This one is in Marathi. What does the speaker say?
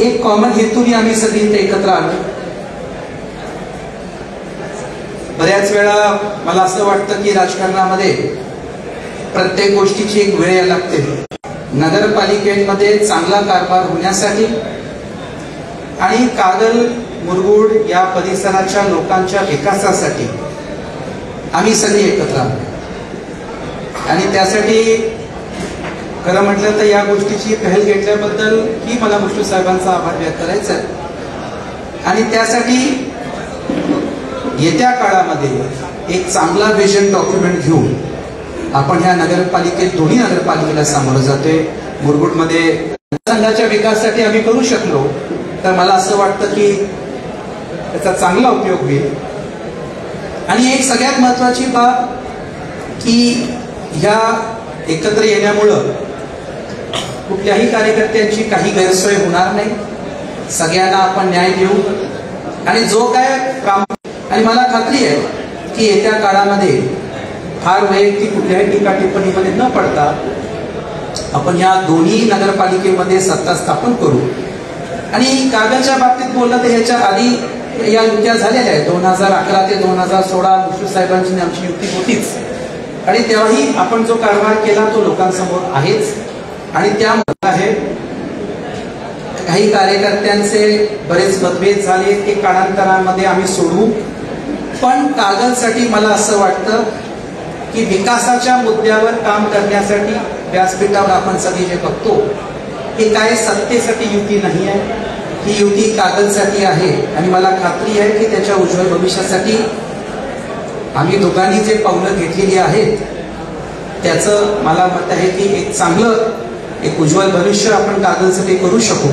एक कॉमन हेतूने आम्ही सगळी इथे एकत्र आलो। बऱ्याच वेळा मला असं वाटतं की राजकारणामध्ये प्रत्येक गोष्टीची एक वेळ लागते। नगरपालिकेमध्ये चांगला कारभार होण्यासाठी आणि कागल मुरगुड या परिसराच्या लोकांच्या विकासासाठी आम्ही सगळे एकत्र आलो आणि त्यासाठी खरं म्हटलं तर या गोष्टीची पहल घेतल्याबद्दल ही मला मुश्रीफ साहेबांचा आभार व्यक्त करायचा आहे। आणि त्यासाठी येत्या काळामध्ये एक चांगला विजन डॉक्युमेंट घेऊन आपण ह्या नगरपालिकेत दोन्ही नगरपालिकेला सामोरं जातोय। मुरगुडमध्ये संघाच्या विकासासाठी आम्ही करू शकलो तर मला असं वाटतं की त्याचा चांगला उपयोग होईल। आणि एक सगळ्यात महत्वाची बाब की ह्या एकत्र येण्यामुळं कुठल्याही कार्यकर्त्यांची काही गैरसोय होणार नाही, सगळ्यांना आपण न्याय देऊ आणि जो काय काम आणि मला खात्री आहे की येत्या काळामध्ये फार वैयक्तिक कुठल्याही टीका टिप्पणीमध्ये न पडता आपण या दोन्ही नगरपालिकेमध्ये सत्ता स्थापन करू। आणि कागलच्या बाबतीत बोललं तर ह्याच्या आधी या युत्या झालेल्या आहेत। 2011 ते 2016 मुश्रीफ साहेबांची आमची युती होतीच आणि तेव्हाही आपण जो कारभार केला तो लोकांसमोर आहेच। आणि त्यामध्ये आहे काही कार्यकर्त्यांचे बरेच मतभेद झाले ते काळांतरामध्ये आम्ही सोडवू, पण कागलसाठी मला असं वाटतं की विकासाच्या मुद्द्यावर काम करण्यासाठी व्यासपीठावर आपण सगळे जे बघतो हे काय सत्तेसाठी युती नाही आहे, ही युती कागलसाठी आहे। आणि मला खात्री आहे की त्याच्या उज्ज्वल भविष्यासाठी आम्ही दोघांनी जे पावलं घेतलेली आहेत त्याचं मला मत आहे की एक चांगलं एक उज्ज्वल भविष्य आपण कागलसाठी करू शकू।